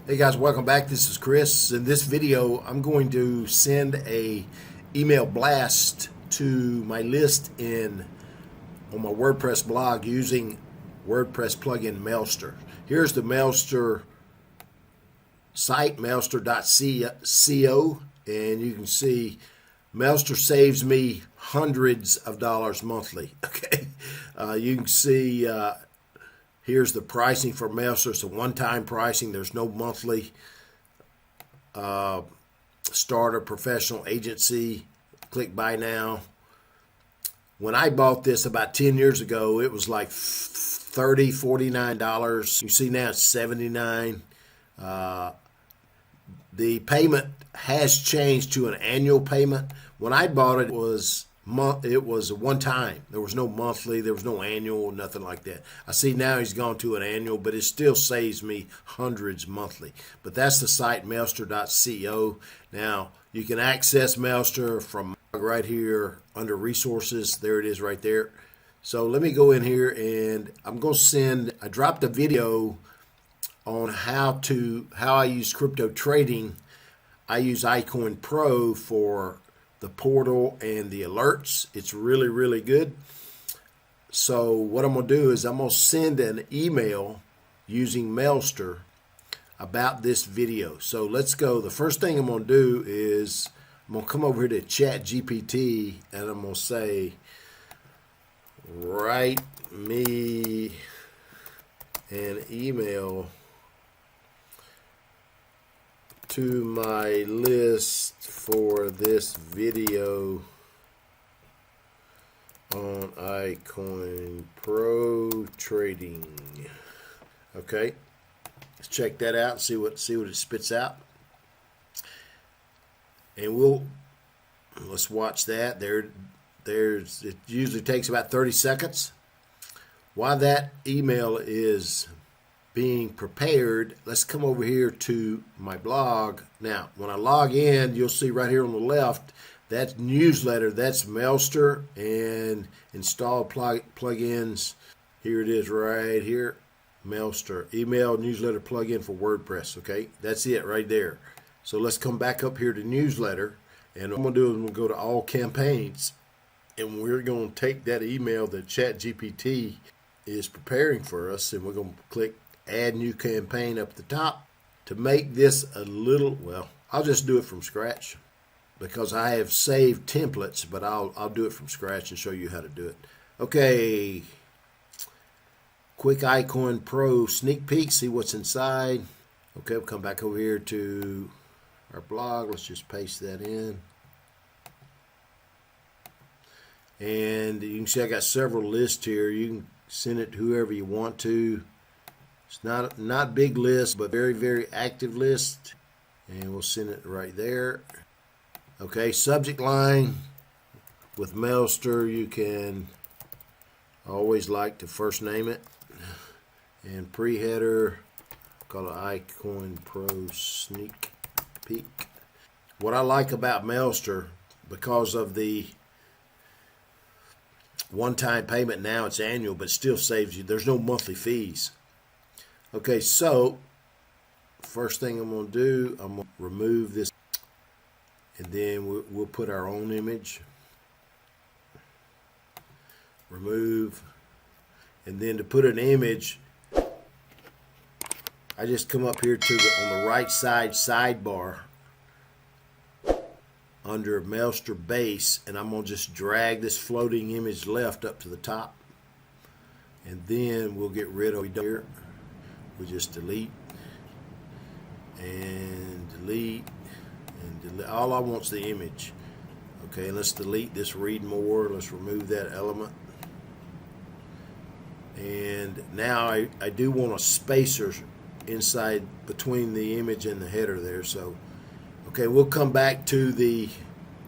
Hey guys, welcome back. This is Chris. In this video, I'm going to send a email blast to my list on my WordPress blog using WordPress plugin Mailster. Here's the Mailster site, mailster.co, and you can see Mailster saves me hundreds of dollars monthly. Okay, you can see. Here's the pricing for Mailster. It's a one-time pricing. There's no monthly. Starter, professional, agency. Click buy now. When I bought this about 10 years ago, it was like $30, $49. You see now it's $79. The payment has changed to an annual payment. When I bought it, it was a one time. There was no monthly, there was no annual, nothing like that. I see now he's gone to an annual, but it still saves me hundreds monthly. But that's the site, mailster.co. Now, you can access Mailster from right here under resources. There it is right there. So let me go in here and I'm going to I dropped a video on how I use crypto trading. I use iCoin Pro for the portal and the alerts. It's really, really good. So what I'm going to do is I'm going to send an email using Mailster about this video. So let's go. The first thing I'm going to do is I'm going to come over here to ChatGPT and I'm going to say, write me an email to my list for this video on iCoin Pro trading. Okay, let's check that out and see what it spits out. And let's watch that. It usually takes about 30 seconds. While that email is being prepared, let's come over here to my blog. Now, when I log in, you'll see right here on the left, that's newsletter, that's Mailster, and install plugins. Here it is right here, Mailster, email newsletter plugin for WordPress. Okay, that's it right there. So let's come back up here to newsletter, and what I'm going to do is I'm going to go to all campaigns, and we're going to take that email that ChatGPT is preparing for us, and we're going to click add new campaign up at the top. To make this I'll just do it from scratch because I have saved templates, but I'll do it from scratch and show you how to do it. Okay, quick iCoin Pro sneak peek, see what's inside. Okay, we'll come back over here to our blog. Let's just paste that in. And you can see I got several lists here. You can send it to whoever you want to. It's not big list, but very, very active list. And we'll send it right there. Okay, subject line with Mailster, you can always like to first name it. And pre-header, call it iCoin Pro Sneak Peek. What I like about Mailster, because of the one-time payment, now it's annual, but still saves you. There's no monthly fees. Okay, so first thing I'm going to do, I'm going to remove this, and then we'll put our own image. Remove, and then to put an image, I just come up here to on the right side sidebar under Mailster base, and I'm going to just drag this floating image left up to the top, and then we'll get rid of it here. We'll just delete and delete and delete. All I want is the image. Okay, let's delete this read more. Let's remove that element. And now I do want a spacer inside between the image and the header there. So, okay, we'll come back to the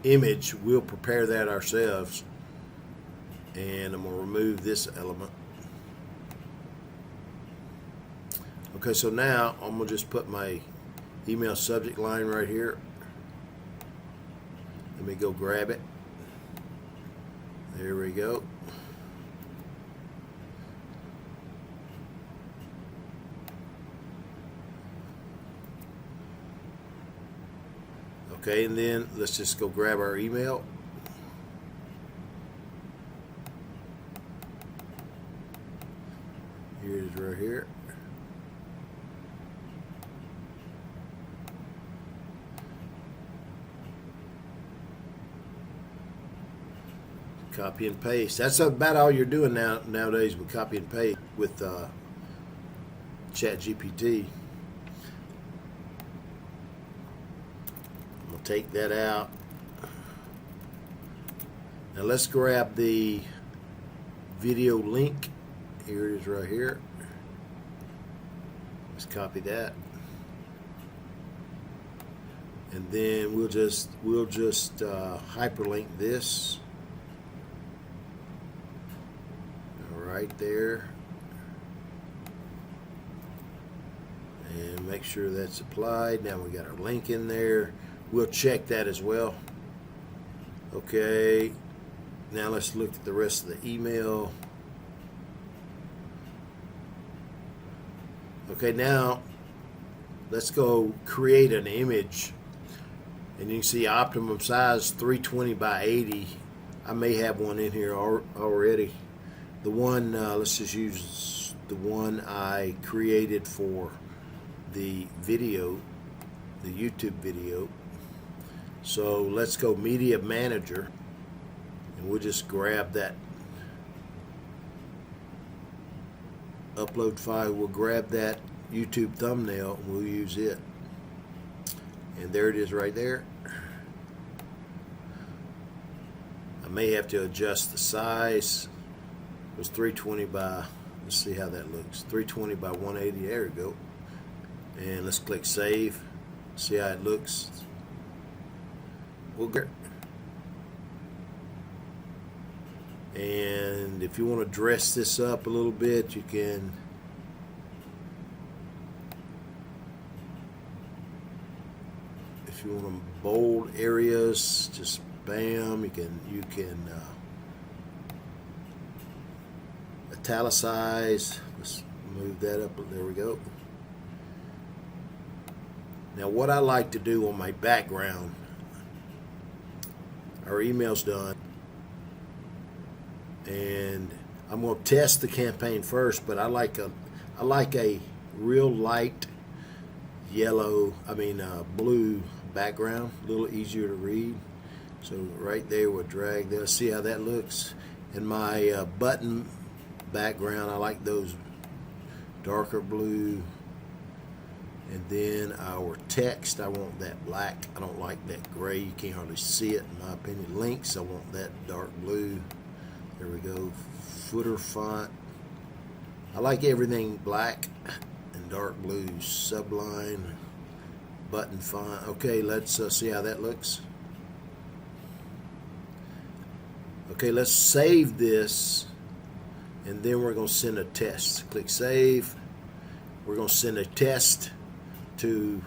image. We'll prepare that ourselves. And I'm going to remove this element. Okay, so now I'm going to just put my email subject line right here. Let me go grab it. There we go. Okay, and then let's just go grab our email. Here it is right here. Copy and paste. That's about all you're doing nowadays with copy and paste with ChatGPT. We'll take that out. Now let's grab the video link. Here it is right here. Let's copy that. And then we'll just hyperlink this. Right there, and make sure that's applied. Now we got our link in there. We'll check that as well. Okay, now let's look at the rest of the email. Okay, now let's go create an image, and you can see optimum size 320 by 80. I may have one in here already. The one, let's just use the one I created for the video, the YouTube video. So let's go Media Manager, and we'll just grab that upload file. We'll grab that YouTube thumbnail and we'll use it. And there it is right there. I may have to adjust the size. It was 320 by, let's see how that looks, 320 by 180. There we go. And let's click save. See how it looks. We'll get. And if you want to dress this up a little bit, you can. If you want to bold areas, just bam. You can italicize. Let's move that up. There we go. Now what I like to do on my background, our email's done, and I'm going to test the campaign first, but I like a real light yellow, blue background, a little easier to read. So right there we'll drag there. See how that looks. In my button background, I like those darker blue. And then our text, I want that black. I don't like that gray. You can't hardly see it, in my opinion. Links, I want that dark blue. There we go. Footer font, I like everything black and dark blue. Subline, button font. Okay, let's see how that looks. Okay, let's save this, and then we're going to send a test. Click save. We're going to send a test to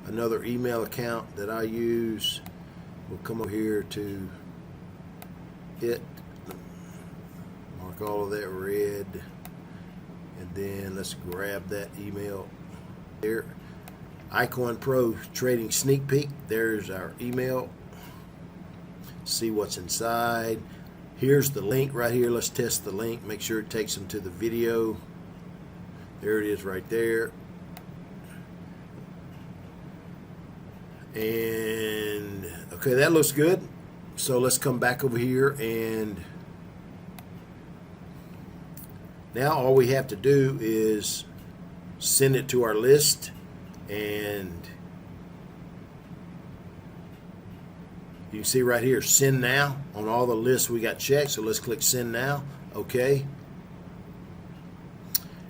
another email account that I use. We'll come over here to it, mark all of that red, and then let's grab that email there. Icon Pro Trading Sneak Peek. There's our email. See what's inside. Here's the link right here. Let's test the link. Make sure it takes them to the video. There it is right there. And okay, that looks good. So let's come back over here, and now all we have to do is send it to our list, and you can see right here, send now on all the lists we got checked. So let's click send now. Okay.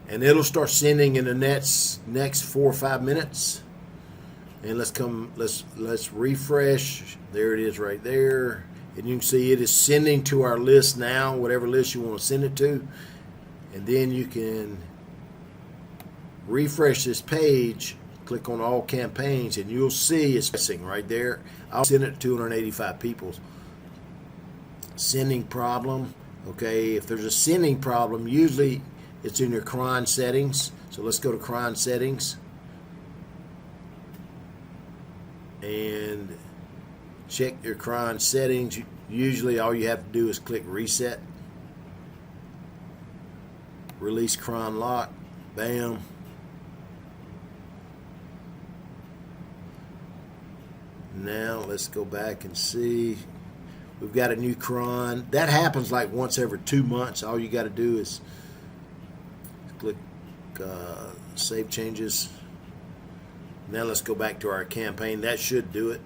And it'll start sending in the next 4 or 5 minutes. And let's refresh. There it is right there. And you can see it is sending to our list now, whatever list you want to send it to. And then you can refresh this page, click on all campaigns, and you'll see it's missing right there. I'll send it to 285 people. Sending problem. Okay, if there's a sending problem, usually it's in your cron settings. So let's go to cron settings. And check your cron settings. Usually all you have to do is click reset. Release cron lock. Bam. Now let's go back and see. We've got a new cron. That happens like once every 2 months. All you got to do is click save changes. Now let's go back to our campaign. That should do it.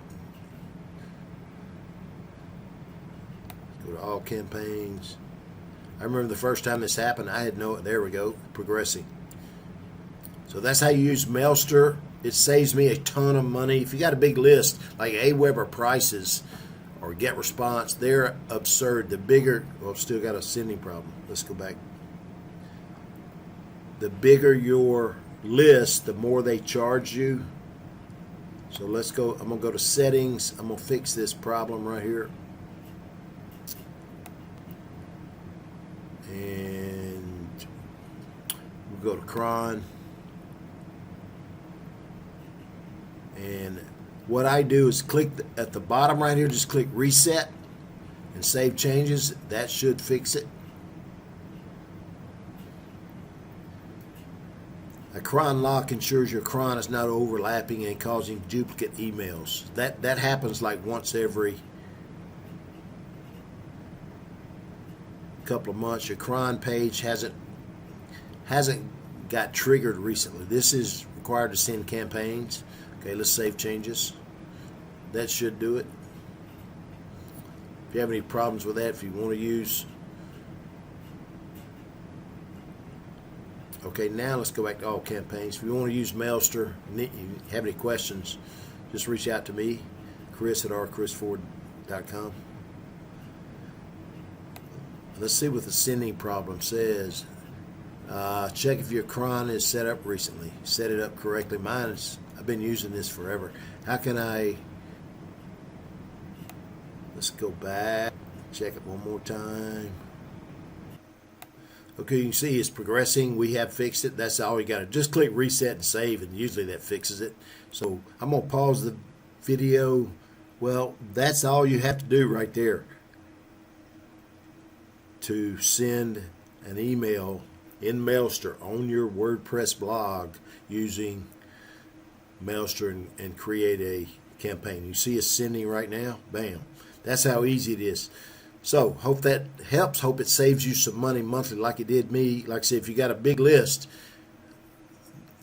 Go to all campaigns. I remember the first time this happened, I had no, there we go, progressing. So that's how you use Mailster. It saves me a ton of money. If you got a big list like Aweber prices or Get Response, they're absurd. The bigger, well, still got a sending problem. Let's go back. The bigger your list, the more they charge you. So let's go. I'm gonna go to settings. I'm gonna fix this problem right here. And we'll go to cron. And what I do is click at the bottom right here, just click reset and save changes. That should fix it. A cron lock ensures your cron is not overlapping and causing duplicate emails. That happens like once every couple of months. Your cron page hasn't got triggered recently. This is required to send campaigns. Okay, let's save changes. That should do it. If you have any problems with that, if you want to use. Okay, now let's go back to all campaigns. If you want to use Mailster, you have any questions, just reach out to me, Chris@rchrisford.com. Let's see what the sending problem says. Check if your cron is set up recently. Set it up correctly. Mine is, I've been using this forever. How can I, let's go back, check it one more time. Okay, you can see it's progressing. We have fixed it. That's all you got to just click reset and save, and usually that fixes it. So I'm going to pause the video. Well, that's all you have to do right there to send an email in Mailster on your WordPress blog using Mailster and create a campaign. You see it's sending right now. Bam. That's how easy it is. So hope that helps. Hope it saves you some money monthly like it did me. Like I said, if you got a big list,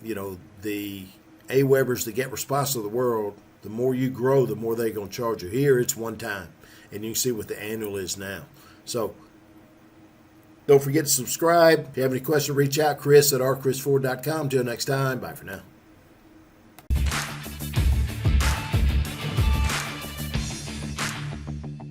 you know, the Awebers, the Get Response of the world, the more you grow, the more they're going to charge you. Here it's one time, and you can see what the annual is now. So don't forget to subscribe. If you have any questions, reach out, Chris@rchrisford.com. Till next time, bye for now.